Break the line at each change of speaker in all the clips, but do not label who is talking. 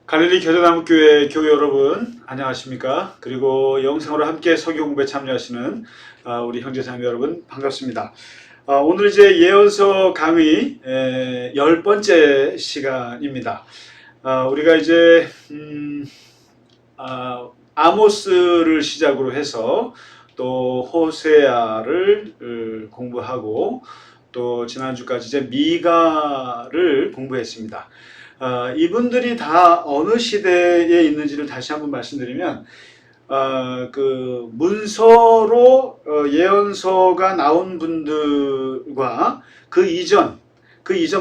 갈릴리 겨자나무교회 교회 여러분 안녕하십니까? 그리고 영상으로 함께 설교 공부에 참여하시는 우리 형제자매 여러분 반갑습니다. 오늘 이제 예언서 강의 10번째 시간입니다. 우리가 이제 아모스를 시작으로 해서 또 호세아를 공부하고 또 지난주까지 이제 미가를 공부했습니다. 이분들이 다 어느 시대에 있는지를 다시 한번 말씀드리면 그 문서로 예언서가 나온 분들과 그 이전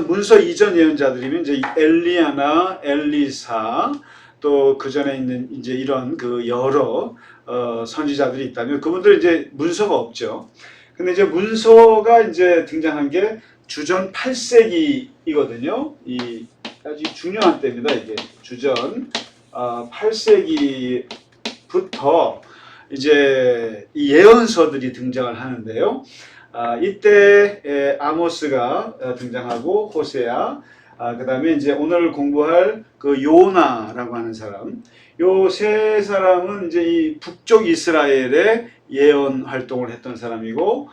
문서 이전 예언자들이면 이제 엘리야나 엘리사 또 그 전에 있는 이제 이런 그 여러 선지자들이 있다면 그분들 이제 문서가 없죠. 근데 이제 문서가 이제 등장한 게 주전 8세기이거든요. 이 아주 중요한 때입니다. 이게 주전 8세기부터 이제 이 예언서들이 등장을 하는데요. 이때 아모스가 등장하고 호세아, 그 다음에 이제 오늘 공부할 그 요나라고 하는 사람, 요 세 사람은 이제 이 북쪽 이스라엘의 예언 활동을 했던 사람이고,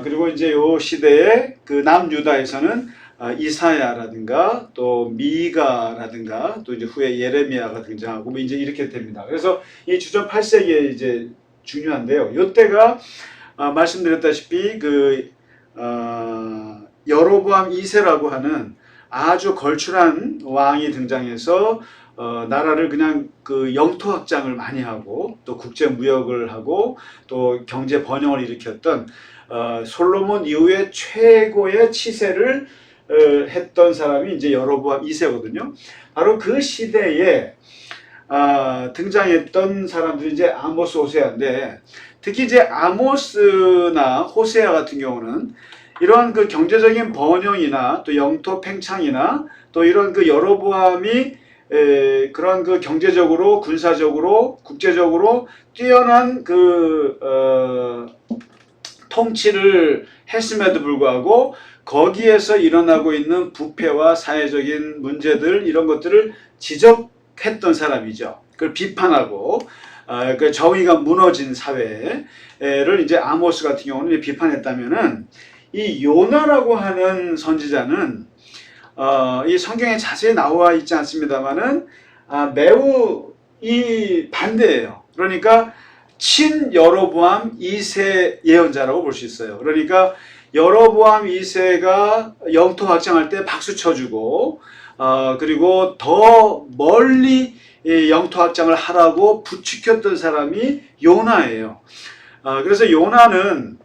그리고 이제 요 시대에 그 남유다에서는 이사야라든가 또 미가라든가 또 이제 후에 예레미야가 등장하고 뭐 이제 이렇게 됩니다. 그래서 이 주전 8세기에 이제 중요한데요. 이때가 말씀드렸다시피 그 여로보암 2세라고 하는 아주 걸출한 왕이 등장해서 나라를 그냥 그 영토 확장을 많이 하고 또 국제 무역을 하고 또 경제 번영을 일으켰던 솔로몬 이후에 최고의 치세를 했던 사람이 이제 여로보암 2세거든요. 바로 그 시대에 등장했던 사람들이 이제 아모스, 호세아인데 특히 이제 아모스나 호세아 같은 경우는 이러한 그 경제적인 번영이나 또 영토 팽창이나 또 이런 그 여로보암이 그런 그 경제적으로 군사적으로 국제적으로 뛰어난 그 통치를 했음에도 불구하고 거기에서 일어나고 있는 부패와 사회적인 문제들 이런 것들을 지적했던 사람이죠. 그걸 비판하고 그 정의가 무너진 사회를 이제 아모스 같은 경우는 비판했다면은 이 요나라고 하는 선지자는 이 성경에 자세히 나와 있지 않습니다만은 매우 이 반대예요. 그러니까 친 여로보암 2세 예언자라고 볼 수 있어요. 그러니까 여로보암 2세가 영토 확장할 때 박수 쳐주고 그리고 더 멀리 영토 확장을 하라고 부추겼던 사람이 요나예요. 그래서 요나는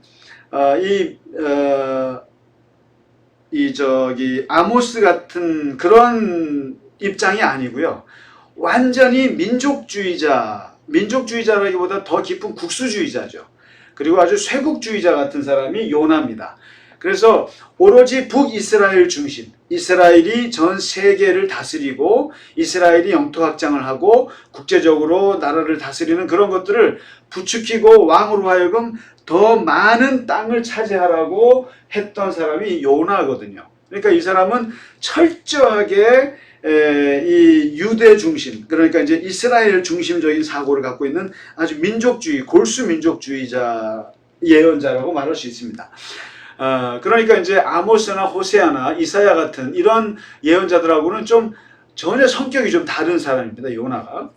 아모스 같은 그런 입장이 아니고요. 완전히 민족주의자라기보다 더 깊은 국수주의자죠. 그리고 아주 쇄국주의자 같은 사람이 요나입니다. 그래서 오로지 북이스라엘 중심, 이스라엘이 전 세계를 다스리고 이스라엘이 영토 확장을 하고 국제적으로 나라를 다스리는 그런 것들을 부추기고 왕으로 하여금 더 많은 땅을 차지하라고 했던 사람이 요나거든요. 그러니까 이 사람은 철저하게 이 유대 중심, 그러니까 이제 이스라엘 중심적인 사고를 갖고 있는 아주 민족주의, 골수 민족주의자 예언자라고 말할 수 있습니다. 그러니까 이제 아모스나 호세아나 이사야 같은 이런 예언자들하고는 좀 전혀 성격이 좀 다른 사람입니다. 요나가.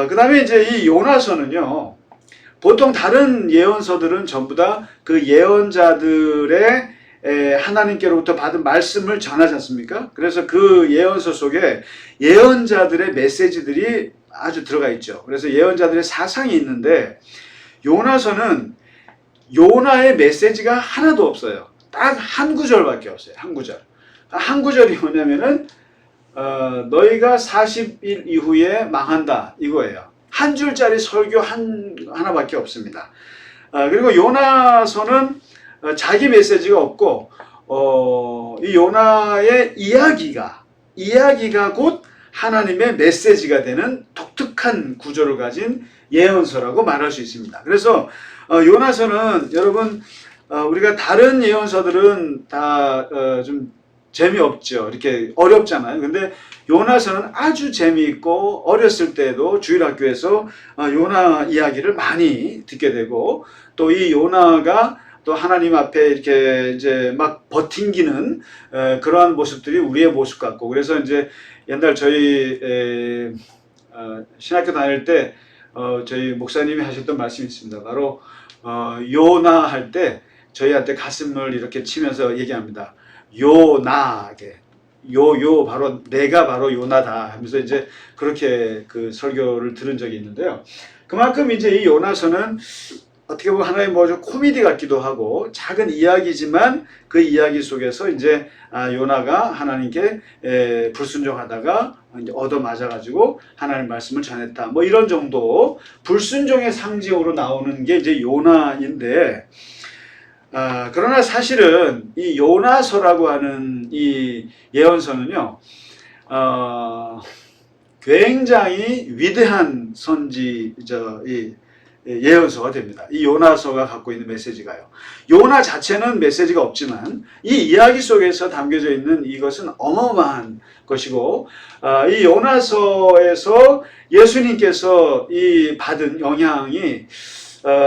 그 다음에 이제 이 요나서는요, 보통 다른 예언서들은 전부 다 그 예언자들의 하나님께로부터 받은 말씀을 전하지 않습니까? 그래서 그 예언서 속에 예언자들의 메시지들이 아주 들어가 있죠. 그래서 예언자들의 사상이 있는데 요나서는 요나의 메시지가 하나도 없어요. 딱 한 구절밖에 없어요. 한 구절. 한 구절이 뭐냐면은 너희가 40일 이후에 망한다 이거예요. 한 줄짜리 설교 하나밖에 없습니다. 그리고 요나서는 자기 메시지가 없고 이 요나의 이야기가 곧 하나님의 메시지가 되는 독특한 구조를 가진 예언서라고 말할 수 있습니다. 그래서 요나서는 여러분 우리가 다른 예언서들은 다 좀 재미없죠. 이렇게 어렵잖아요. 근데 요나서는 아주 재미있고 어렸을 때도 주일학교에서 요나 이야기를 많이 듣게 되고 또 이 요나가 또 하나님 앞에 이렇게 이제 막 버팅기는 그러한 모습들이 우리의 모습 같고 그래서 이제 옛날 저희 신학교 다닐 때 저희 목사님이 하셨던 말씀이 있습니다. 바로 요나 할 때 저희한테 가슴을 이렇게 치면서 얘기합니다. 요나게 요 바로 내가 바로 요나다 하면서 이제 그렇게 그 설교를 들은 적이 있는데요. 그만큼 이제 이 요나서는 어떻게 보면 하나의 좀 코미디 같기도 하고 작은 이야기지만 그 이야기 속에서 이제 요나가 하나님께 불순종하다가 이제 얻어맞아가지고 하나님 말씀을 전했다. 뭐 이런 정도 불순종의 상징으로 나오는 게 이제 요나인데 그러나 사실은 이 요나서라고 하는 이 예언서는요, 굉장히 위대한 예언서가 됩니다. 이 요나서가 갖고 있는 메시지가요. 요나 자체는 메시지가 없지만 이 이야기 속에서 담겨져 있는 이것은 어마어마한 것이고 이 요나서에서 예수님께서 이 받은 영향이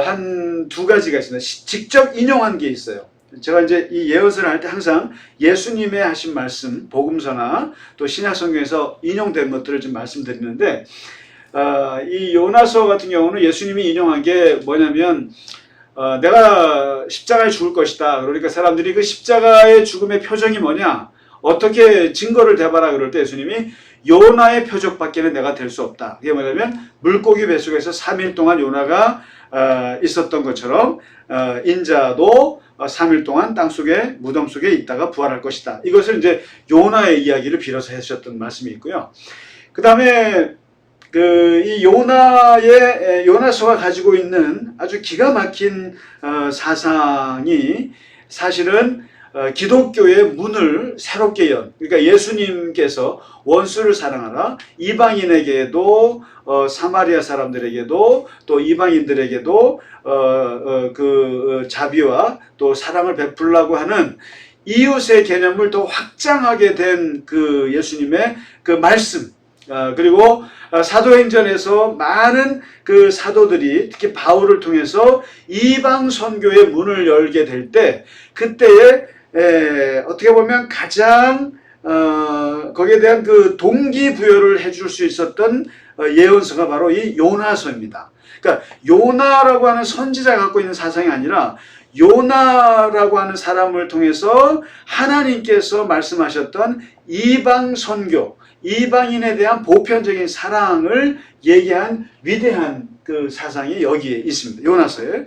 한 두 가지가 있습니다. 직접 인용한 게 있어요. 제가 이제 이 예언서를 할 때 항상 예수님의 하신 말씀, 복음서나 또 신약성경에서 인용된 것들을 좀 말씀드리는데 이 요나서 같은 경우는 예수님이 인용한 게 뭐냐면 내가 십자가에 죽을 것이다. 그러니까 사람들이 그 십자가의 죽음의 표정이 뭐냐? 어떻게 증거를 대봐라 그럴 때 예수님이 요나의 표적밖에는 내가 될 수 없다. 그게 뭐냐면 물고기 뱃속에서 3일 동안 요나가 있었던 것처럼 인자도 3일 동안 땅속에 무덤 속에 있다가 부활할 것이다. 이것을 이제 요나의 이야기를 빌어서 하셨던 말씀이 있고요. 그 다음에 이 요나서가 가지고 있는 아주 기가 막힌 사상이 사실은 기독교의 문을 새롭게 연, 그러니까 예수님께서 원수를 사랑하라, 이방인에게도 사마리아 사람들에게도 또 이방인들에게도 자비와 또 사랑을 베풀라고 하는 이웃의 개념을 더 확장하게 된 그 예수님의 그 말씀, 그리고 사도행전에서 많은 그 사도들이 특히 바울을 통해서 이방 선교의 문을 열게 될 때 그때에 어떻게 보면 가장 거기에 대한 그 동기부여를 해줄 수 있었던 예언서가 바로 이 요나서입니다. 그러니까 요나라고 하는 선지자가 갖고 있는 사상이 아니라 요나라고 하는 사람을 통해서 하나님께서 말씀하셨던 이방 선교, 이방인에 대한 보편적인 사랑을 얘기한 위대한 그 사상이 여기에 있습니다. 요나서에.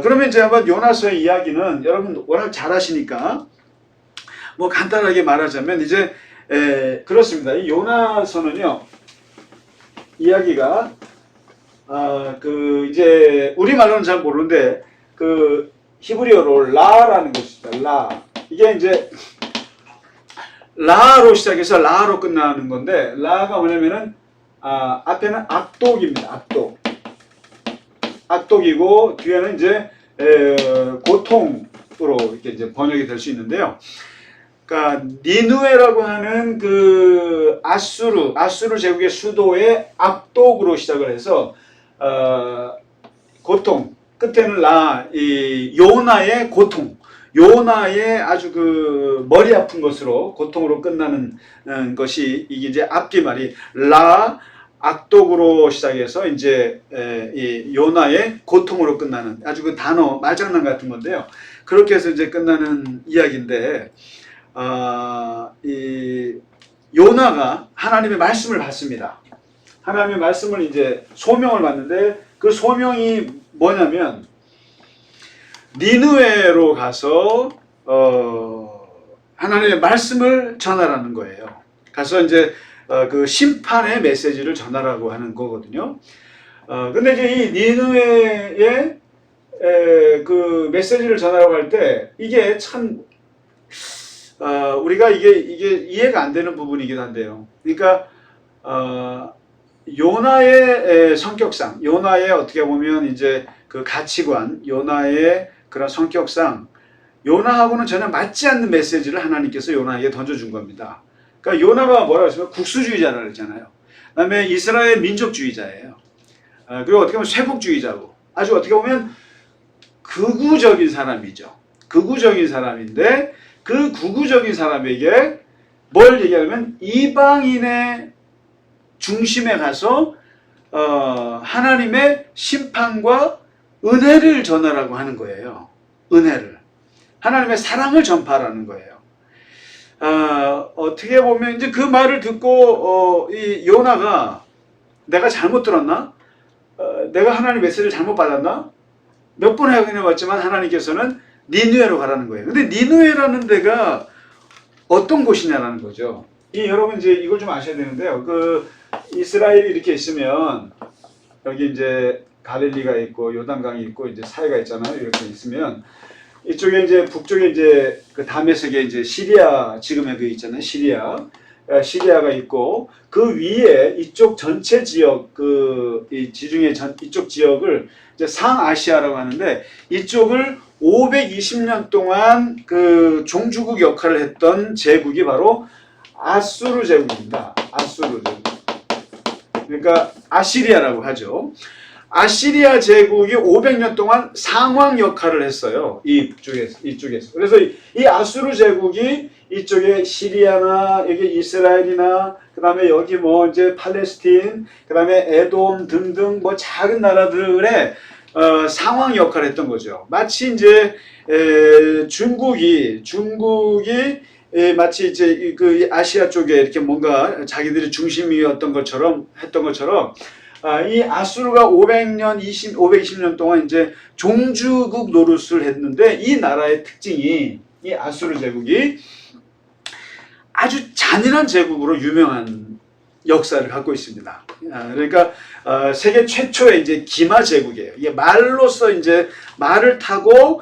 그러면 이제 한번 요나서의 이야기는 여러분 워낙 잘 아시니까 뭐 간단하게 말하자면 이제 그렇습니다. 이 요나서는요 이야기가 이제 우리말로는 잘 모르는데 그 히브리어로 라라는 것입니다. 라 이게 이제 라로 시작해서 라로 끝나는 건데 라가 뭐냐면은 앞에는 악독입니다. 악독이고 뒤에는 이제 고통으로 이렇게 이제 번역이 될 수 있는데요. 그러니까 니누에라고 하는 그 아수르 제국의 수도의 악독으로 시작을 해서 고통 끝에는 이 요나의 고통. 요나의 아주 그 머리 아픈 것으로 고통으로 끝나는 것이 이게 이제 앞뒤말이 라 악독으로 시작해서 이제 이 요나의 고통으로 끝나는 아주 그 단어 말장난 같은 건데요. 그렇게 해서 이제 끝나는 이야기인데 이 요나가 하나님의 말씀을 받습니다. 하나님의 말씀을 이제 소명을 받는데 그 소명이 뭐냐면 니느웨로 가서 하나님의 말씀을 전하라는 거예요. 가서 이제 그 심판의 메시지를 전하라고 하는 거거든요. 근데 이제 이 니느웨의 그 메시지를 전하라고 할 때 이게 참 우리가 이게 이해가 안 되는 부분이긴 한데요. 그러니까 요나의 성격상, 요나의 어떻게 보면 이제 그 가치관, 요나의 그런 성격상 요나하고는 전혀 맞지 않는 메시지를 하나님께서 요나에게 던져준 겁니다. 그러니까 요나가 뭐라고 했으면 국수주의자라고 했잖아요. 그다음에 이스라엘 민족주의자예요. 그리고 어떻게 보면 쇄국주의자고 아주 어떻게 보면 극우적인 사람이죠. 극우적인 사람인데 그 극우적인 사람에게 뭘 얘기하냐면 이방인의 중심에 가서 하나님의 심판과 은혜를 전하라고 하는 거예요. 은혜를. 하나님의 사랑을 전파하라는 거예요. 어떻게 보면 이제 그 말을 듣고 이 요나가 내가 잘못 들었나? 내가 하나님 메시지를 잘못 받았나? 몇 번 확인해 봤지만 하나님께서는 니느웨로 가라는 거예요. 근데 니느웨라는 데가 어떤 곳이냐라는 거죠. 여러분 이제 이걸 좀 아셔야 되는데요. 그 이스라엘이 이렇게 있으면 여기 이제 갈릴리가 있고 요단강이 있고 이제 사해가 있잖아요. 이렇게 있으면 이쪽에 이제 북쪽에 이제 그 다메섹에 이제 시리아 지금의 그 있잖아요. 시리아가 있고 그 위에 이쪽 전체 지역 이 지중해 이쪽 지역을 이제 상아시아라고 하는데 이쪽을 520년 동안 그 종주국 역할을 했던 제국이 바로 아수르 제국입니다. 아수르 제국. 그러니까 아시리아라고 하죠. 아시리아 제국이 500년 동안 상왕 역할을 했어요. 이쪽에서. 그래서 이 아수르 제국이 이쪽에 시리아나 여기 이스라엘이나 그다음에 여기 뭐 이제 팔레스틴, 그다음에 에돔 등등 뭐 작은 나라들의 상황 역할을 했던 거죠. 마치 이제 중국이 마치 이제 그 아시아 쪽에 이렇게 뭔가 자기들이 중심이었던 것처럼 했던 것처럼 이 아수르가 520년 동안 이제 종주국 노릇을 했는데 이 나라의 특징이 이 아수르 제국이 아주 잔인한 제국으로 유명한 역사를 갖고 있습니다. 그러니까 세계 최초의 이제 기마 제국이에요. 이게 말로써 이제 말을 타고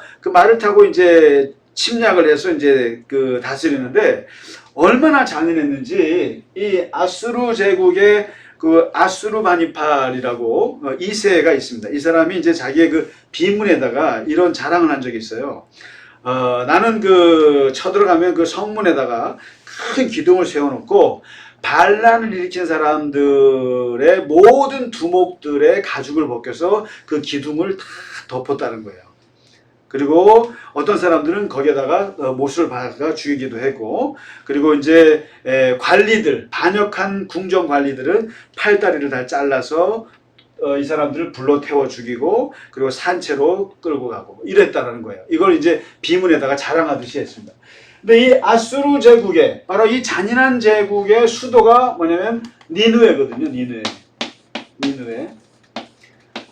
이제 침략을 해서 이제 그 다스리는데 얼마나 잔인했는지 이 아수르 제국의 그 아수르바니팔이라고 2세가 있습니다. 이 사람이 이제 자기의 그 비문에다가 이런 자랑을 한 적이 있어요. 나는 그 쳐들어가면 그 성문에다가 큰 기둥을 세워놓고 반란을 일으킨 사람들의 모든 두목들의 가죽을 벗겨서 그 기둥을 다 덮었다는 거예요. 그리고 어떤 사람들은 거기에다가 못을 박아 죽이기도 했고, 그리고 이제 관리들, 반역한 궁정 관리들은 팔다리를 다 잘라서 이 사람들을 불러 태워 죽이고, 그리고 산채로 끌고 가고 이랬다라는 거예요. 이걸 이제 비문에다가 자랑하듯이 했습니다. 근데 이 아수르 제국의 바로 이 잔인한 제국의 수도가 뭐냐면 니느웨거든요. 니느웨.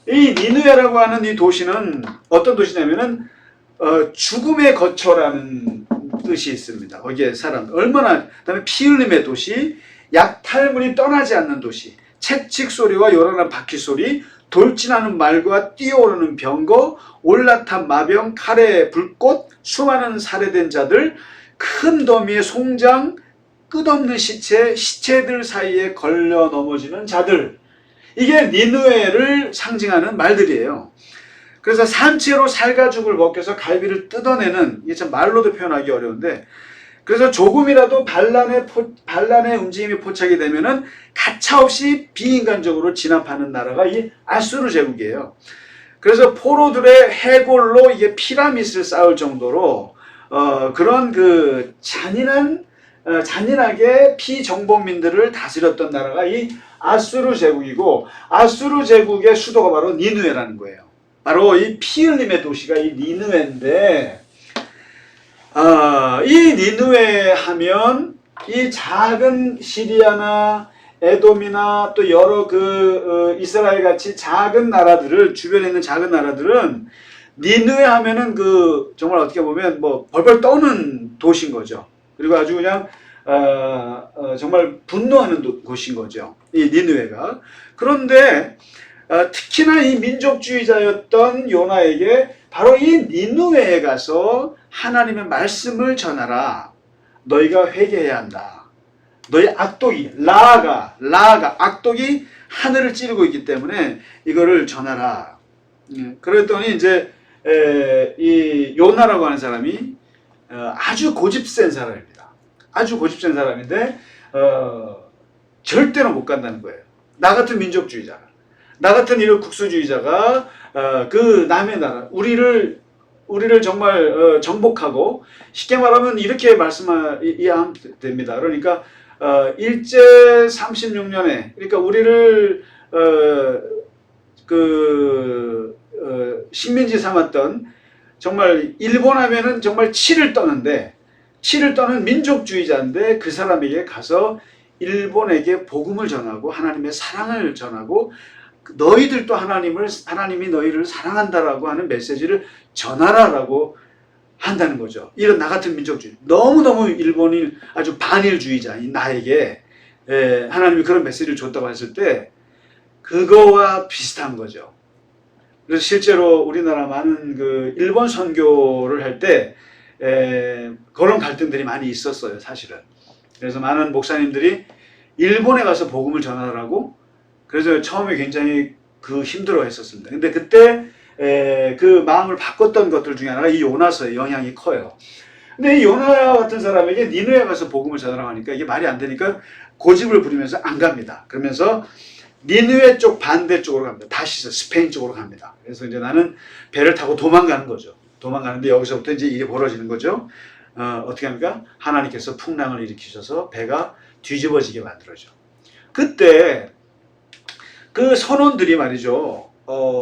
이 니느웨라고 하는 이 도시는 어떤 도시냐면은 죽음의 거처라는 뜻이 있습니다. 거기에 사람 얼마나, 그다음에 피 흘림의 도시, 약탈물이 떠나지 않는 도시, 채찍 소리와 요란한 바퀴 소리, 돌진하는 말과 뛰어오르는 병거, 올라탄 마병, 칼의 불꽃, 수많은 살해된 자들, 큰 더미의 송장, 끝없는 시체들 사이에 걸려 넘어지는 자들. 이게 니느웨를 상징하는 말들이에요. 그래서 산채로 살가죽을 벗겨서 갈비를 뜯어내는, 이게 참 말로도 표현하기 어려운데, 그래서 조금이라도 반란의 움직임이 포착이 되면은 가차없이 비인간적으로 진압하는 나라가 이 아수르 제국이에요. 그래서 포로들의 해골로 이게 피라밋을 쌓을 정도로 그런 그 잔인하게 피정복민들을 다스렸던 나라가 이 아수르 제국이고, 아수르 제국의 수도가 바로 니느웨라는 거예요. 바로 이 피 흘림의 도시가 이 니느웨인데, 이 니느웨 하면 이 작은 시리아나 에돔이나 또 여러 이스라엘 같이 작은 나라들을, 주변에 있는 작은 나라들은 니느웨 하면은 정말 어떻게 보면 뭐 벌벌 떠는 도시인 거죠. 그리고 아주 그냥 정말 분노하는 곳인 거죠. 이 니느웨가. 그런데 특히나 이 민족주의자였던 요나에게 바로 이 니느웨에 가서 하나님의 말씀을 전하라. 너희가 회개해야 한다. 너희 악독이 라아가 악독이 하늘을 찌르고 있기 때문에 이거를 전하라. 그랬더니 이제 이 요나라고 하는 사람이 아주 고집센 사람입니다. 아주 고집센 사람인데 절대로 못 간다는 거예요. 나 같은 민족주의자가, 나 같은 이런 국수주의자가 그 남의 나라, 우리를 정말 정복하고, 쉽게 말하면 이렇게 이해하면 됩니다. 그러니까 일제 36년에, 그러니까 우리를 식민지 삼았던, 정말 일본 하면은 정말 치를 떠는 민족주의자인데, 그 사람에게 가서 일본에게 복음을 전하고 하나님의 사랑을 전하고, 너희들도 하나님이 너희를 사랑한다라고 하는 메시지를 전하라라고 한다는 거죠. 이런 나 같은 민족주의, 너무너무 일본인 아주 반일주의자인 나에게 하나님이 그런 메시지를 줬다고 했을 때 그거와 비슷한 거죠. 그래서 실제로 우리나라 많은 일본 선교를 할 때 그런 갈등들이 많이 있었어요, 사실은. 그래서 많은 목사님들이 일본에 가서 복음을 전하라고, 그래서 처음에 굉장히 힘들어 했었습니다. 근데 그때 그 마음을 바꿨던 것들 중에 하나가 이 요나서의 영향이 커요. 근데 이 요나 같은 사람에게 니느웨 가서 복음을 전하라고 하니까 이게 말이 안 되니까 고집을 부리면서 안 갑니다. 그러면서 니느웨 쪽 반대쪽으로 갑니다. 다시 스페인 쪽으로 갑니다. 그래서 이제 나는 배를 타고 도망가는 거죠. 도망가는데 여기서부터 이제 일이 벌어지는 거죠. 어떻게 합니까? 하나님께서 풍랑을 일으키셔서 배가 뒤집어지게 만들어져. 그때 그 선원들이 말이죠.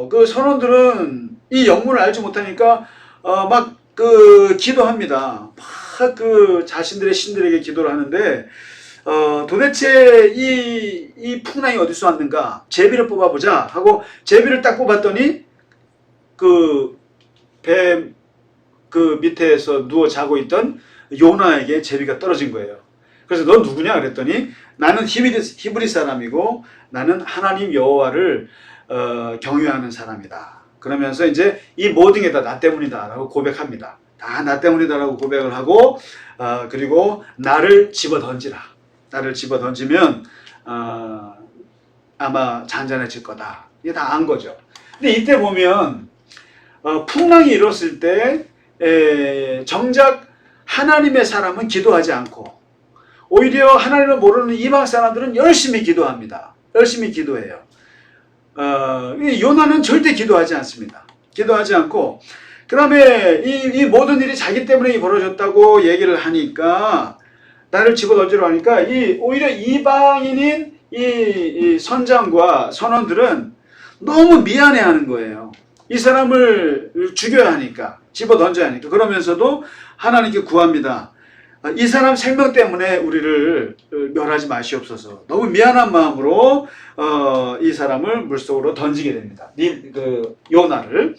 그 선원들은 이 영문을 알지 못하니까 기도합니다. 막 자신들의 신들에게 기도를 하는데 도대체 이 풍랑이 어디서 왔는가? 제비를 뽑아보자 하고 제비를 딱 뽑았더니 배 밑에서 누워 자고 있던 요나에게 제비가 떨어진 거예요. 그래서 넌 누구냐 그랬더니 나는 히브리 사람이고 나는 하나님 여호와를 경유하는 사람이다. 그러면서 이제 이 모든 게 다 나 때문이다 라고 고백합니다. 다 나 때문이다 라고 고백을 하고 그리고 나를 집어 던지라. 나를 집어 던지면 아마 잔잔해질 거다. 이게 다 안 거죠. 근데 이때 보면 풍랑이 일었을 때 정작 하나님의 사람은 기도하지 않고 오히려 하나님을 모르는 이방 사람들은 열심히 기도합니다. 열심히 기도해요. 요나는 절대 기도하지 않습니다. 기도하지 않고 그 다음에 이 모든 일이 자기 때문에 벌어졌다고 얘기를 하니까 나를 집어던지러 하니까 오히려 이방인인 이 선장과 선원들은 너무 미안해하는 거예요. 이 사람을 죽여야 하니까, 집어던져야 하니까. 그러면서도 하나님께 구합니다. 이 사람 생명 때문에 우리를 멸하지 마시옵소서. 너무 미안한 마음으로 이 사람을 물속으로 던지게 됩니다. 요나를.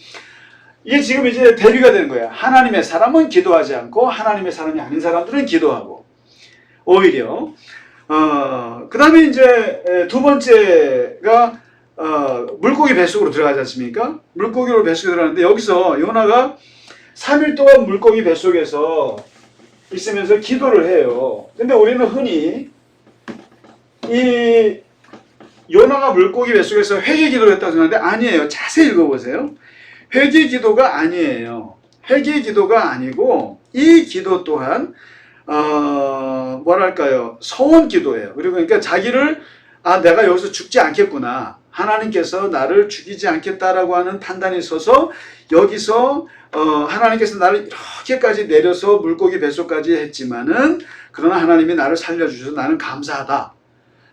이게 지금 이제 대비가 되는 거예요. 하나님의 사람은 기도하지 않고 하나님의 사람이 아닌 사람들은 기도하고. 오히려 그 다음에 이제 두 번째가 물고기 뱃속으로 들어가지 않습니까? 물고기로 뱃속에 들어가는데 여기서 요나가 3일 동안 물고기 뱃속에서 있으면서 기도를 해요. 근데 우리는 흔히 이 요나가 물고기 뱃속에서 회개 기도를 했다고 생각하는데 아니에요. 자세히 읽어보세요. 회개 기도가 아니에요. 회개 기도가 아니고 이 기도 또한 뭐랄까요, 서원 기도예요. 그리고 그러니까 자기를 내가 여기서 죽지 않겠구나, 하나님께서 나를 죽이지 않겠다라고 하는 판단이 있어서 여기서 하나님께서 나를 이렇게까지 내려서 물고기 뱃속까지 했지만은 그러나 하나님이 나를 살려주셔서 나는 감사하다.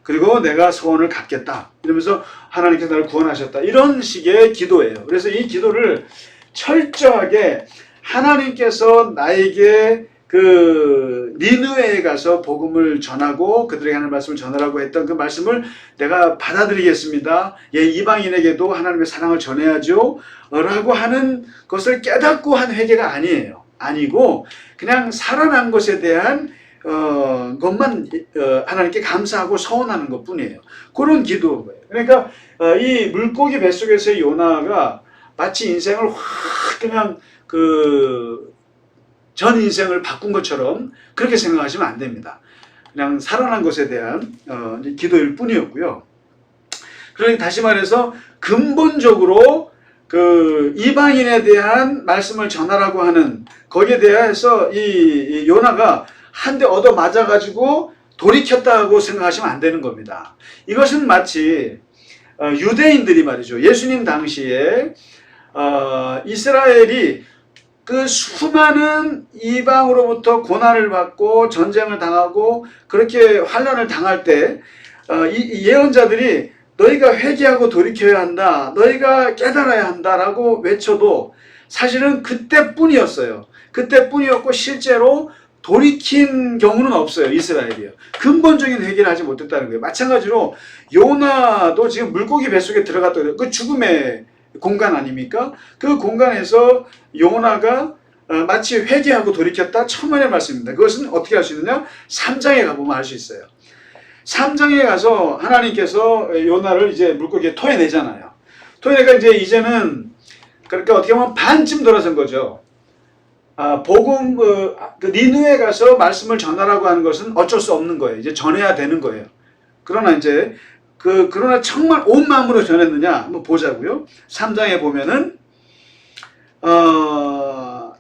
그리고 내가 소원을 갖겠다. 이러면서 하나님께서 나를 구원하셨다. 이런 식의 기도예요. 그래서 이 기도를 철저하게 하나님께서 나에게 니느웨에 가서 복음을 전하고 그들에게 하는 말씀을 전하라고 했던 그 말씀을 내가 받아들이겠습니다. 이방인에게도 하나님의 사랑을 전해야죠. 라고 하는 것을 깨닫고 한 회개가 아니에요. 아니고 그냥 살아난 것에 대한 것만 하나님께 감사하고 서원하는 것 뿐이에요. 그런 기도예요. 그러니까 이 물고기 뱃속에서의 요나가 마치 인생을 확 그냥 전 인생을 바꾼 것처럼 그렇게 생각하시면 안 됩니다. 그냥 살아난 것에 대한 기도일 뿐이었고요. 그러니 다시 말해서 근본적으로 그 이방인에 대한 말씀을 전하라고 하는 거기에 대해서 이 요나가 한 대 얻어 맞아가지고 돌이켰다고 생각하시면 안 되는 겁니다. 이것은 마치 유대인들이 말이죠. 예수님 당시에 이스라엘이 그 수많은 이방으로부터 고난을 받고 전쟁을 당하고 그렇게 환난을 당할 때 이 예언자들이 너희가 회개하고 돌이켜야 한다. 너희가 깨달아야 한다라고 외쳐도 사실은 그때뿐이었어요. 그때뿐이었고 실제로 돌이킨 경우는 없어요. 이스라엘이요. 근본적인 회개를 하지 못했다는 거예요. 마찬가지로 요나도 지금 물고기 뱃속에 들어갔다 그래요. 그 죽음의 공간 아닙니까? 그 공간에서 요나가 마치 회개하고 돌이켰다 천만의 말씀입니다. 그것은 어떻게 할 수 있느냐? 3장에 가보면 알 수 있어요. 3장에 가서 하나님께서 요나를 이제 물고기에 토해내잖아요. 토해내니까 이제는 그러니까 어떻게 보면 반쯤 돌아선 거죠. 복음 니느웨에 가서 말씀을 전하라고 하는 것은 어쩔 수 없는 거예요. 이제 전해야 되는 거예요. 그러나 이제 그러나 정말 온 마음으로 전했느냐 한번 보자고요. 3장에 보면은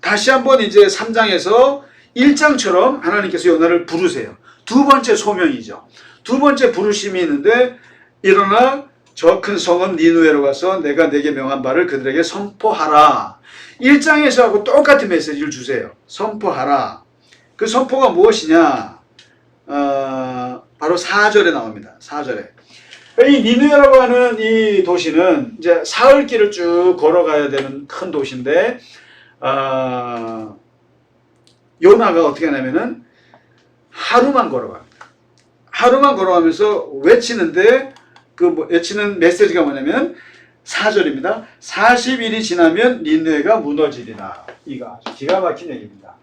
다시 한번 이제 3장에서 1장처럼 하나님께서 요나를 부르세요. 두 번째 소명이죠. 두 번째 부르심이 있는데 일어나 저 큰 성은 니느웨로 가서 내가 내게 명한 바를 그들에게 선포하라. 1장에서하고 똑같은 메시지를 주세요. 선포하라. 그 선포가 무엇이냐? 바로 4절에 나옵니다. 4절에. 이 니느웨라고 하는 이 도시는 이제 사흘길을 쭉 걸어가야 되는 큰 도시인데 요나가 어떻게 하냐면은 하루만 걸어갑니다. 하루만 걸어가면서 외치는데 외치는 메시지가 뭐냐면 4절입니다. 40일이 지나면 니느웨가 무너지리라. 이거 아주 기가 막힌 얘기입니다.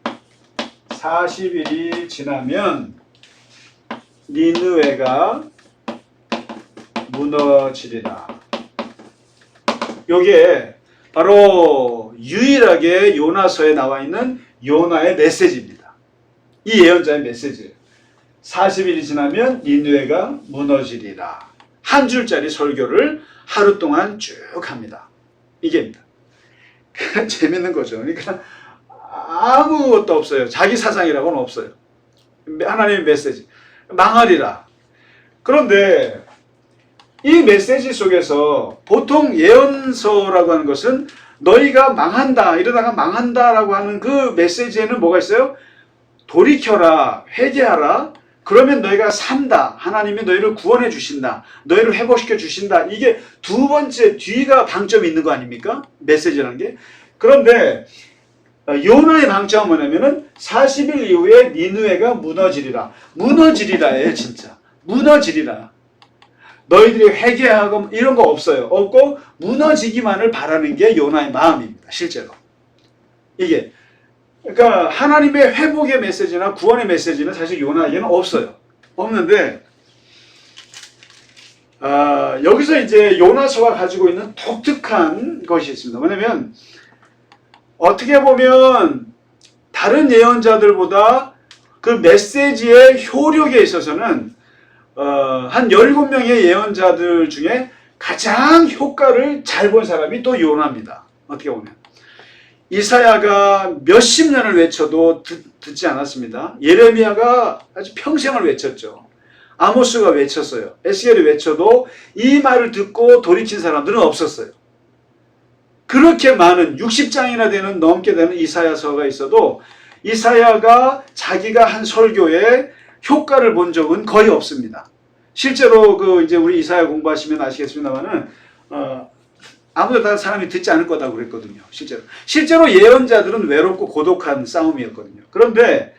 40일이 지나면 니느웨가 무너지리라. 요게 바로 유일하게 요나서에 나와 있는 요나의 메시지입니다. 이 예언자의 메시지예요. 40일이 지나면 니느웨가 무너지리라. 한 줄짜리 설교를 하루 동안 쭉 합니다. 이게입니다. 재밌는 거죠. 그러니까 아무것도 없어요. 자기 사상이라고는 없어요. 하나님의 메시지. 망하리라. 그런데 이 메시지 속에서 보통 예언서라고 하는 것은 너희가 망한다, 이러다가 망한다라고 하는 그 메시지에는 뭐가 있어요? 돌이켜라, 회개하라, 그러면 너희가 산다, 하나님이 너희를 구원해 주신다, 너희를 회복시켜 주신다. 이게 두 번째 뒤가 방점이 있는 거 아닙니까? 메시지라는 게. 그런데 요나의 방점은 뭐냐면은 40일 이후에 니느웨가 무너지리라. 무너지리라예요, 진짜. 무너지리라. 너희들이 회개하고 이런 거 없어요. 없고 무너지기만을 바라는 게 요나의 마음입니다. 실제로. 이게. 그러니까 하나님의 회복의 메시지나 구원의 메시지는 사실 요나에게는 없어요. 없는데 여기서 이제 요나서가 가지고 있는 독특한 것이 있습니다. 뭐냐면 어떻게 보면 다른 예언자들보다 그 메시지의 효력에 있어서는 한 17명의 예언자들 중에 가장 효과를 잘 본 사람이 또 요나입니다. 어떻게 보면. 이사야가 몇십 년을 외쳐도 듣지 않았습니다. 예레미야가 아주 평생을 외쳤죠. 아모스가 외쳤어요. 에스겔이 외쳐도 이 말을 듣고 돌이킨 사람들은 없었어요. 그렇게 많은 60장이나 되는 넘게 되는 이사야서가 있어도 이사야가 자기가 한 설교에 효과를 본 적은 거의 없습니다. 실제로 이제 우리 이사야 공부하시면 아시겠습니다만은 아무도 다른 사람이 듣지 않을 거다고 그랬거든요. 실제로 예언자들은 외롭고 고독한 싸움이었거든요. 그런데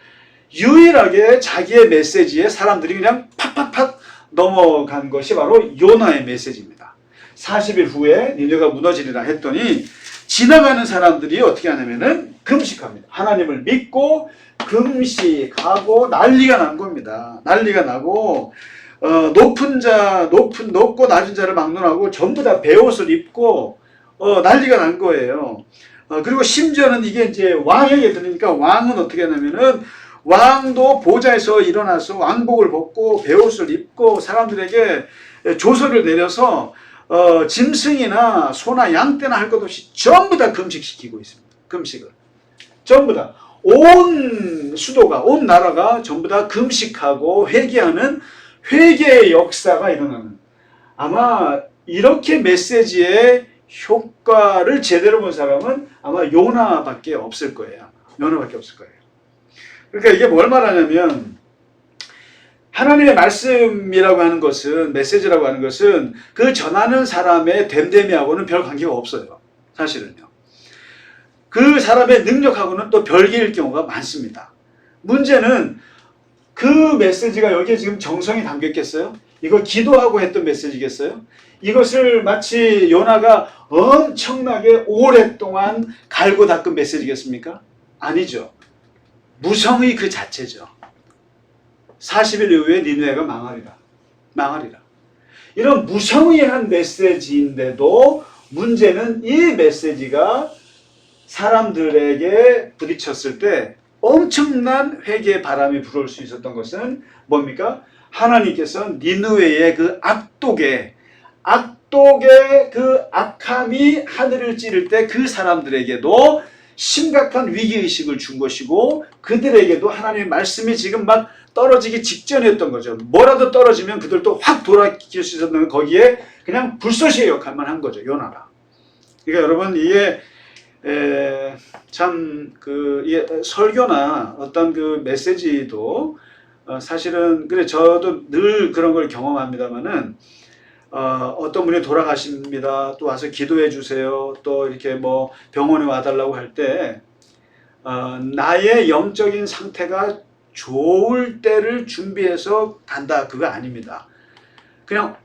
유일하게 자기의 메시지에 사람들이 그냥 팍팍팍 넘어간 것이 바로 요나의 메시지입니다. 40일 후에 니느웨가 무너지리라 했더니 지나가는 사람들이 어떻게 하냐면은 금식합니다. 하나님을 믿고 금식하고 난리가 난 겁니다. 난리가 나고 높고 낮은 자를 막론하고 전부 다 베옷을 입고 난리가 난 거예요. 그리고 심지어는 이게 이제 왕에게 들으니까 왕은 어떻게 하냐면은 왕도 보좌에서 일어나서 왕복을 벗고 베옷을 입고 사람들에게 조서를 내려서 짐승이나 소나 양 떼나 할 것 없이 전부 다 금식시키고 있습니다. 금식을. 전부 다. 온 수도가, 온 나라가 전부 다 금식하고 회개하는 회개의 역사가 일어나는. 아마 이렇게 메시지의 효과를 제대로 본 사람은 아마 요나밖에 없을 거예요. 요나밖에 없을 거예요. 그러니까 이게 뭘 말하냐면 하나님의 말씀이라고 하는 것은, 메시지라고 하는 것은 그 전하는 사람의 됨됨이하고는 별 관계가 없어요. 사실은요. 그 사람의 능력하고는 또 별개일 경우가 많습니다. 문제는 그 메시지가 여기에 지금 정성이 담겨 있겠어요? 이거 기도하고 했던 메시지겠어요? 이것을 마치 요나가 엄청나게 오랫동안 갈고 닦은 메시지겠습니까? 아니죠. 무성의 그 자체죠. 40일 이후에 니느웨가 망하리라. 망하리라. 이런 무성의한 메시지인데도 문제는 이 메시지가 사람들에게 부딪혔을 때 엄청난 회개의 바람이 불어올 수 있었던 것은 뭡니까? 하나님께서 니느웨의 그 악독의 그 악함이 하늘을 찌를 때 그 사람들에게도 심각한 위기의식을 준 것이고 그들에게도 하나님의 말씀이 지금 막 떨어지기 직전이었던 거죠. 뭐라도 떨어지면 그들도 확 돌아킬 수 있었던 거기에 그냥 불쏘시의 역할만 한 거죠. 요나가. 그러니까 여러분 이게 참 이게 설교나 어떤 그 메시지도 사실은 그래 저도 늘 그런 걸 경험합니다만은 어떤 분이 돌아가십니다. 또 와서 기도해 주세요. 또 이렇게 뭐 병원에 와달라고 할 때 나의 영적인 상태가 좋을 때를 준비해서 간다. 그거 아닙니다. 그냥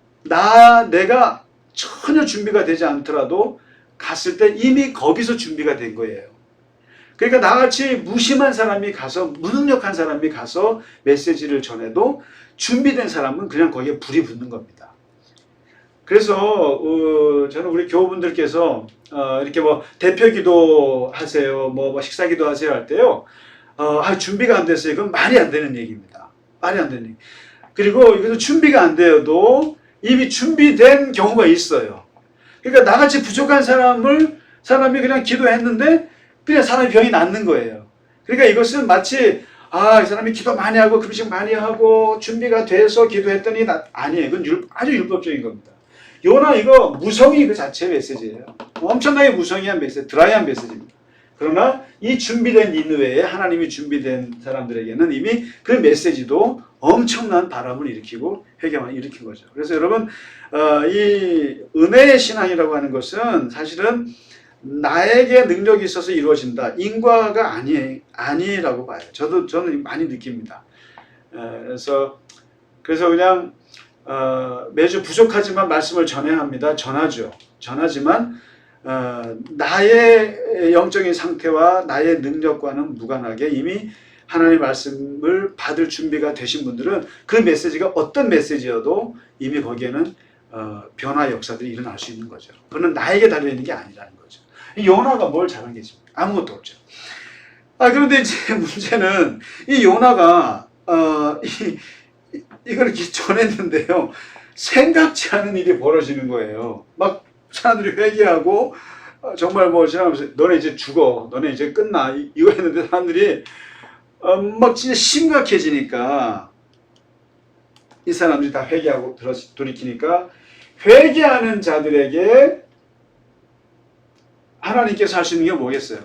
내가 전혀 준비가 되지 않더라도 갔을 때 이미 거기서 준비가 된 거예요. 그러니까 나같이 무심한 사람이 가서, 무능력한 사람이 가서 메시지를 전해도 준비된 사람은 그냥 거기에 불이 붙는 겁니다. 그래서 저는 우리 교우분들께서 이렇게 뭐 대표 기도 하세요, 뭐 식사 기도 하세요 할 때요, 준비가 안 됐어요. 이건 말이 안 되는 얘기입니다. 말이 안 되는 얘기. 그리고 이것도 준비가 안 되어도 이미 준비된 경우가 있어요. 그러니까 나같이 부족한 사람이 그냥 기도했는데 그냥 사람이 병이 낫는 거예요. 그러니까 이것은 마치 이 사람이 기도 많이 하고 금식 많이 하고 준비가 돼서 기도했더니 아니에요. 이건 아주 율법적인 겁니다. 요나 이거 무성의 그 자체의 메시지예요. 엄청나게 무성의한 메시지, 드라이한 메시지입니다. 그러나 이 준비된 니느웨에 하나님이 준비된 사람들에게는 이미 그 메시지도 엄청난 바람을 일으키고 회개만 일으킨 거죠. 그래서 여러분 이 은혜의 신앙이라고 하는 것은 사실은 나에게 능력이 있어서 이루어진다. 인과가 아니라고 봐요. 저는 많이 느낍니다. 그래서 그냥 매주 부족하지만 말씀을 전해야 합니다. 전하지만 나의 영적인 상태와 나의 능력과는 무관하게 이미 하나님의 말씀을 받을 준비가 되신 분들은 그 메시지가 어떤 메시지여도 이미 거기에는 변화 역사들이 일어날 수 있는 거죠. 그건 나에게 달려있는 게 아니라는 거죠. 이 요나가 뭘 잘한 게 있습니까? 아무것도 없죠. 그런데 이제 문제는 이 요나가 이걸 이렇게 전했는데요, 생각지 않은 일이 벌어지는 거예요. 막 사람들이 회개하고 정말 뭐 지나가면서 너네 이제 죽어, 너네 이제 끝나 이거 했는데 사람들이 막 진짜 심각해지니까 이 사람들이 다 회개하고 돌이키니까 회개하는 자들에게 하나님께서 할 수 있는 게 뭐겠어요?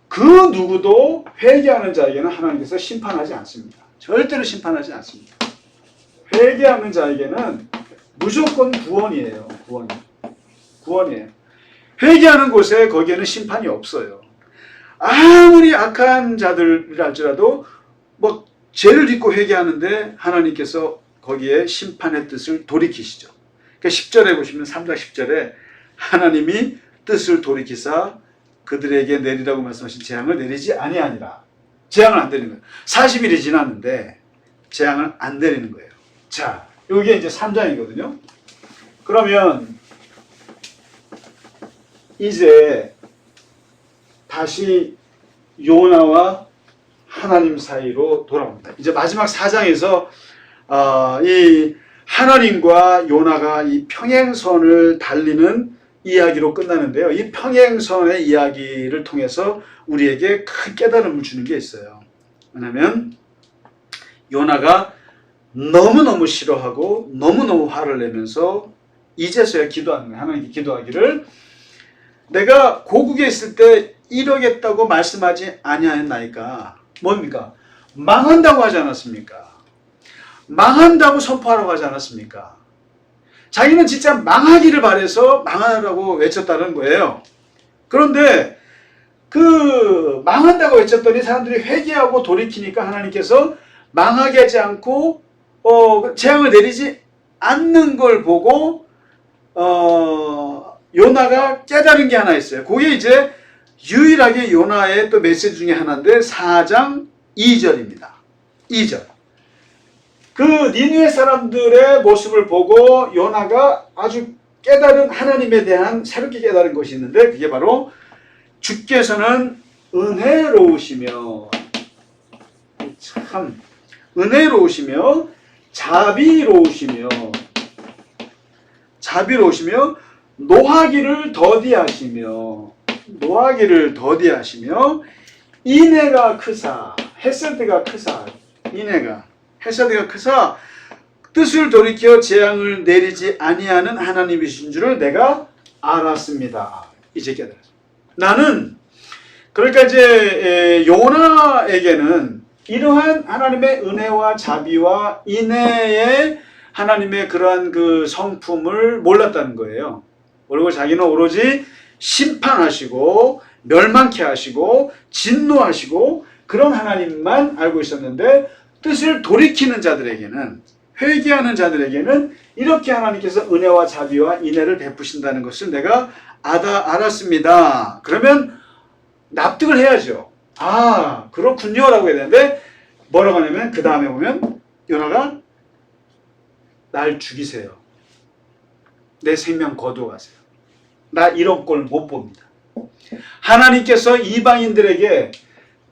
그 누구도 회개하는 자에게는 하나님께서 심판하지 않습니다. 절대로 심판하지 않습니다. 회개하는 자에게는 무조건 구원이에요. 구원이에요. 회개하는 곳에 거기에는 심판이 없어요. 아무리 악한 자들이라 할지라도 뭐 죄를 짓고 회개하는데 하나님께서 거기에 심판의 뜻을 돌이키시죠. 그러니까 10절에 보시면 3장 10절에 하나님이 뜻을 돌이키사 그들에게 내리라고 말씀하신 재앙을 내리지 아니하니라. 재앙을 안 내리는 거예요. 40일이 지났는데 재앙을 안 내리는 거예요. 자, 이게 이제 3장이거든요. 그러면 이제 다시 요나와 하나님 사이로 돌아옵니다. 이제 마지막 4장에서 이 하나님과 요나가 이 평행선을 달리는 이야기로 끝나는데요. 이 평행선의 이야기를 통해서 우리에게 큰 깨달음을 주는 게 있어요. 왜냐하면 요나가 너무너무 싫어하고 너무너무 화를 내면서 이제서야 기도하는 거예요. 하나님께 기도하기를, 내가 고국에 있을 때 이러겠다고 말씀하지 아니하였나이까. 뭡니까? 망한다고 하지 않았습니까? 망한다고 선포하라고 하지 않았습니까? 자기는 진짜 망하기를 바라서 망하라고 외쳤다는 거예요. 그런데 그 망한다고 외쳤더니 사람들이 회개하고 돌이키니까 하나님께서 망하게 하지 않고 재앙을 내리지 않는 걸 보고 요나가 깨달은 게 하나 있어요. 그게 이제 유일하게 요나의 또 메시지 중에 하나인데 4장 2절입니다. 2절. 그 니느웨 사람들의 모습을 보고 요나가 아주 깨달은, 하나님에 대한 새롭게 깨달은 것이 있는데, 그게 바로 주께서는 은혜로우시며, 참 은혜로우시며 자비로우시며 노하기를 더디하시며 인애가 크사, 헤세드가 크사, 헤세드가 크사 뜻을 돌이켜 재앙을 내리지 아니하는 하나님이신 줄을 내가 알았습니다. 이제 깨달았습니다. 나는 그러니까 이제 요나에게는 이러한 하나님의 은혜와 자비와 인애의 하나님의 그러한 그 성품을 몰랐다는 거예요. 그리고 자기는 오로지 심판하시고 멸망케 하시고 진노하시고 그런 하나님만 알고 있었는데, 뜻을 돌이키는 자들에게는, 회개하는 자들에게는 이렇게 하나님께서 은혜와 자비와 인애를 베푸신다는 것을 내가 알았습니다. 그러면 납득을 해야죠. 아, 그렇군요 라고 해야 되는데, 뭐라고 하냐면 그 다음에 보면 요나가 날 죽이세요. 내 생명 거두어가세요. 나 이런 꼴 못 봅니다. 하나님께서 이방인들에게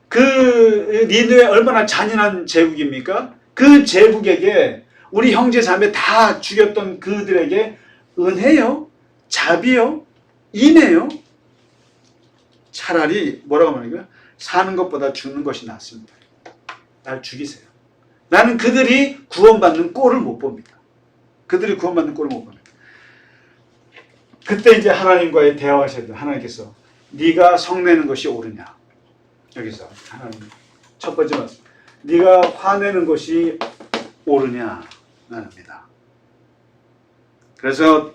그 니느웨 얼마나 잔인한 제국입니까? 그 제국에게 우리 형제 자매 다 죽였던 그들에게 은혜요? 자비요? 인애요? 차라리 뭐라고 말하는 사는 것보다 죽는 것이 낫습니다. 날 죽이세요. 나는 그들이 구원받는 꼴을 못 봅니다. 그들이 구원받는 꼴을 못 봅니다. 그때 이제 하나님과의 대화하셔야 돼요. 하나님께서 네가 성내는 것이 옳으냐. 여기서 하나님 첫 번째 말씀, 네가 화내는 것이 옳으냐 말합니다. 그래서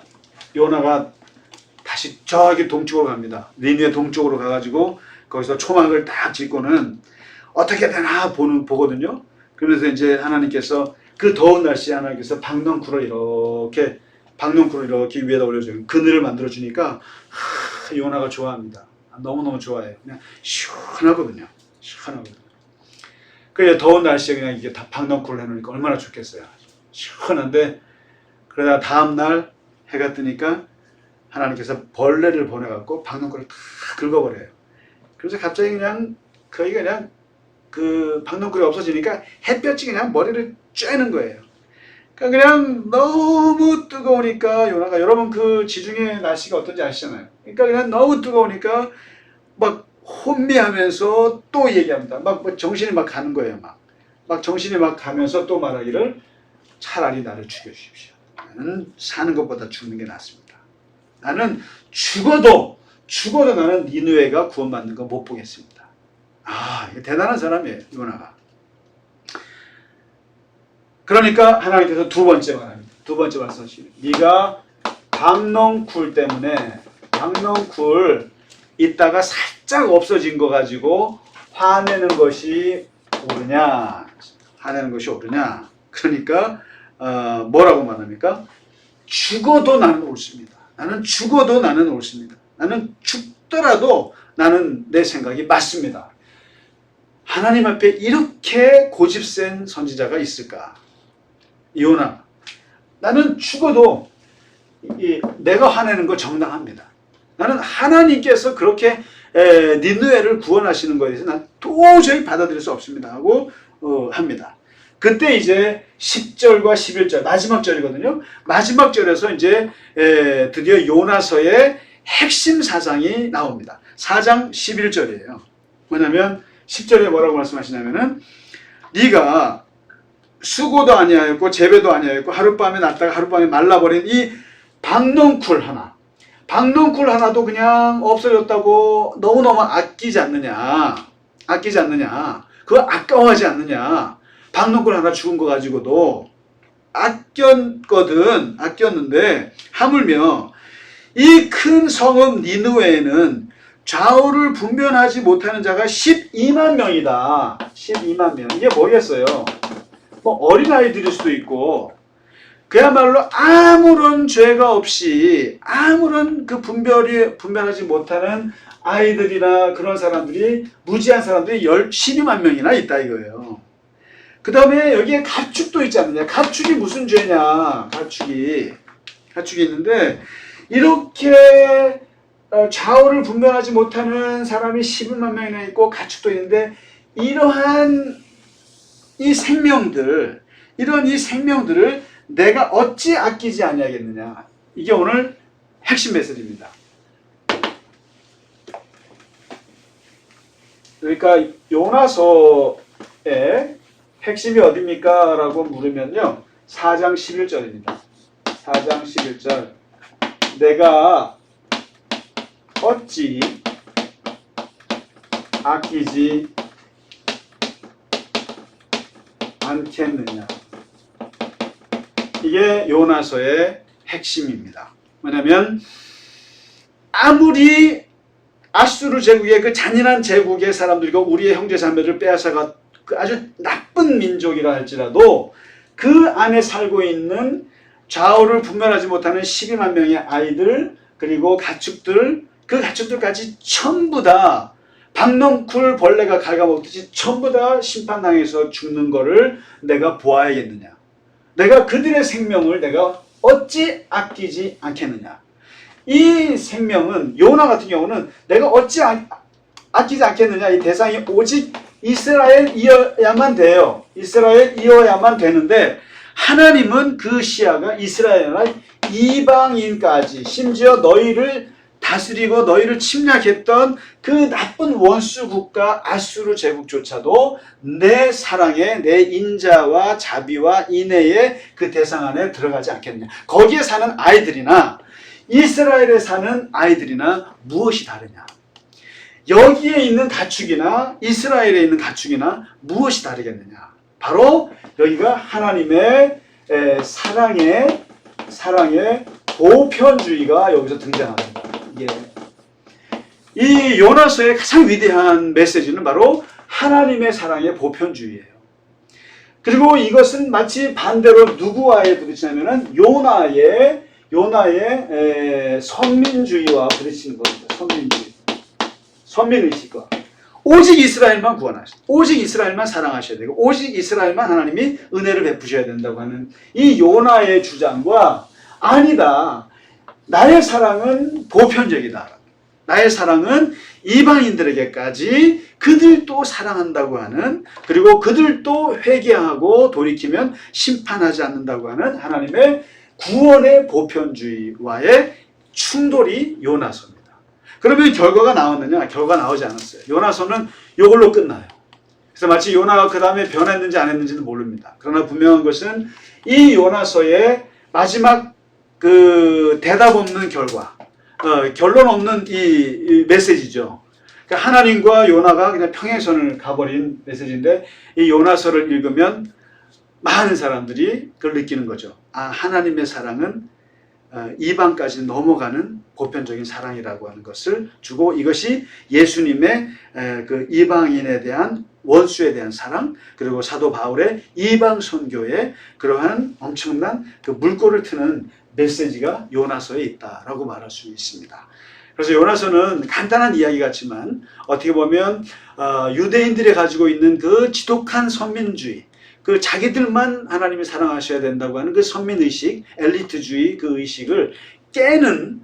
요나가 다시 저기 동쪽으로 갑니다. 니느웨 동쪽으로 가가지고 거기서 초막을 딱 짓고는 어떻게 되나 보거든요. 그러면서 이제 하나님께서 그 더운 날씨에 하나님께서 박넝쿨을 이렇게 위에다 올려줘요. 그늘을 만들어주니까 요나가 좋아합니다. 너무너무 좋아해요. 그냥 시원하거든요. 그래 더운 날씨에 그냥 이게 다 박넝쿨을 해놓으니까 얼마나 좋겠어요. 시원한데, 그러다가 다음날 해가 뜨니까 하나님께서 벌레를 보내갖고 박넝쿨을 다 긁어버려요. 그래서 갑자기 그냥 거기가 그냥 그 박넝쿨이 없어지니까 햇볕이 그냥 머리를 쬐는 거예요. 그러니까 그냥 너무 뜨거우니까 요나가, 여러분 그 지중해 날씨가 어떤지 아시잖아요. 그러니까 그냥 너무 뜨거우니까 막 혼미하면서 또 얘기합니다. 막 정신이 막 가는 거예요. 막 정신이 막 가면서 또 말하기를, 차라리 나를 죽여주십시오. 나는 사는 것보다 죽는 게 낫습니다. 나는 죽어도 나는 니느웨가 구원받는 거 못 보겠습니다. 아, 대단한 사람이에요, 요나가. 그러니까 하나님께서 두 번째 말합니다. 두 번째 말씀하시는, 네가 박넝쿨 때문에, 박넝쿨 있다가 살짝 없어진 거 가지고 화내는 것이 옳으냐? 그러니까 뭐라고 말합니까? 죽어도 나는 옳습니다. 나는 죽더라도 나는 내 생각이 맞습니다. 하나님 앞에 이렇게 고집센 선지자가 있을까? 요나, 나는 죽어도 내가 화내는 거 정당합니다. 나는 하나님께서 그렇게 니느웨를 구원하시는 것에 대해서 난 도저히 받아들일 수 없습니다 하고 합니다. 그때 이제 10절과 11절 마지막 절이거든요. 마지막 절에서 이제 드디어 요나서의 핵심 사상이 나옵니다. 4장 11절이에요. 뭐냐면 10절에 뭐라고 말씀하시냐면은 네가 수고도 아니하였고 재배도 아니하였고 하룻밤에 났다가 하룻밤에 말라버린 이 박넝쿨 하나도 그냥 없어졌다고 너무너무 아끼지 않느냐. 그거 아까워하지 않느냐. 박넝쿨 하나 죽은 거 가지고도 아꼈는데 하물며 이 큰 성읍 니느웨에는 좌우를 분별하지 못하는 자가 12만 명이다. 12만 명. 이게 뭐겠어요? 뭐 어린아이들일 수도 있고 그야말로 아무런 죄가 없이 아무런 그 분별하지 못하는 아이들이나 그런 사람들이 무지한 사람들이 12만 명이나 있다 이거예요. 그 다음에 여기에 가축도 있지 않느냐. 가축이 무슨 죄냐. 가축이 있는데 이렇게 좌우를 분별하지 못하는 사람이 12만 명이나 있고 가축도 있는데 이러한 이 생명들을 내가 어찌 아끼지 아니하겠느냐. 이게 오늘 핵심 메시지입니다. 그러니까 요나서의 핵심이 어디입니까? 라고 물으면요. 4장 11절입니다. 4장 11절. 내가 어찌 아끼지 않겠느냐. 이게 요나서의 핵심입니다. 뭐냐면 아무리 아수르 제국의 그 잔인한 제국의 사람들과 우리의 형제 자매를 빼앗아가 그 아주 나쁜 민족이라 할지라도 그 안에 살고 있는 좌우를 분별하지 못하는 12만 명의 아이들 그리고 가축들 그 가축들까지 전부 다 박넝쿨 벌레가 갉아먹듯이 전부 다 심판당해서 죽는 거를 내가 보아야겠느냐. 내가 그들의 생명을 내가 어찌 아끼지 않겠느냐. 이 생명은 요나 같은 경우는 내가 어찌 아끼지 않겠느냐. 이 대상이 오직 이스라엘이어야만 돼요. 이스라엘이어야만 되는데 하나님은 그 시야가 이스라엘이나 이방인까지 심지어 너희를 다스리고 너희를 침략했던 그 나쁜 원수 국가 아수르 제국조차도 내 사랑에 내 인자와 자비와 인애의 그 대상 안에 들어가지 않겠느냐. 거기에 사는 아이들이나 이스라엘에 사는 아이들이나 무엇이 다르냐. 여기에 있는 가축이나 이스라엘에 있는 가축이나 무엇이 다르겠느냐. 바로 여기가 하나님의 사랑의 보편주의가 여기서 등장합니다. 이 요나서의 가장 위대한 메시지는 바로 하나님의 사랑의 보편주의예요. 그리고 이것은 마치 반대로 누구와의 부딪히냐면은 요나의 선민주의와 부딪히는 겁니다. 선민의식과 오직 이스라엘만 구원하셔야 돼요. 오직 이스라엘만 사랑하셔야 되고 오직 이스라엘만 하나님이 은혜를 베푸셔야 된다고 하는 이 요나의 주장과 아니다. 나의 사랑은 보편적이다. 나의 사랑은 이방인들에게까지 그들도 사랑한다고 하는 그리고 그들도 회개하고 돌이키면 심판하지 않는다고 하는 하나님의 구원의 보편주의와의 충돌이 요나서입니다. 그러면 결과가 나왔느냐? 결과가 나오지 않았어요. 요나서는 이걸로 끝나요. 그래서 마치 요나가 그 다음에 변했는지 안 했는지는 모릅니다. 그러나 분명한 것은 이 요나서의 마지막 그 대답 없는 결과, 결론 없는 이 메시지죠. 그러니까 하나님과 요나가 그냥 평행선을 가버린 메시지인데 이 요나서를 읽으면 많은 사람들이 그걸 느끼는 거죠. 아, 하나님의 사랑은 이방까지 넘어가는 보편적인 사랑이라고 하는 것을 주고 이것이 예수님의 그 이방인에 대한 원수에 대한 사랑 그리고 사도 바울의 이방 선교의 그러한 엄청난 그 물꼬를 트는 메시지가 요나서에 있다라고 말할 수 있습니다. 그래서 요나서는 간단한 이야기 같지만 어떻게 보면 유대인들이 가지고 있는 그 지독한 선민주의 그 자기들만 하나님이 사랑하셔야 된다고 하는 그 선민의식, 엘리트주의 그 의식을 깨는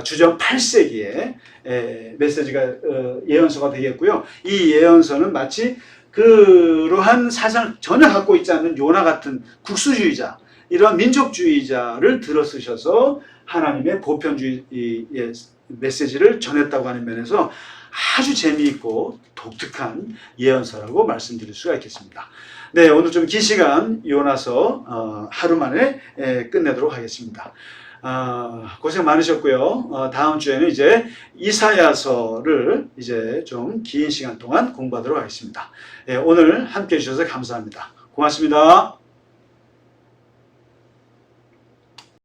주전 8세기의 메시지가 예언서가 되겠고요. 이 예언서는 마치 그러한 사상을 전혀 갖고 있지 않는 요나 같은 국수주의자, 이런 민족주의자를 들어쓰셔서 하나님의 보편주의의 메시지를 전했다고 하는 면에서 아주 재미있고 독특한 예언서라고 말씀드릴 수가 있겠습니다. 네, 오늘 좀 긴 시간 요나서 하루 만에 끝내도록 하겠습니다. 고생 많으셨고요. 다음 주에는 이제 이사야서를 이제 좀 긴 시간 동안 공부하도록 하겠습니다. 오늘 함께 해주셔서 감사합니다. 고맙습니다.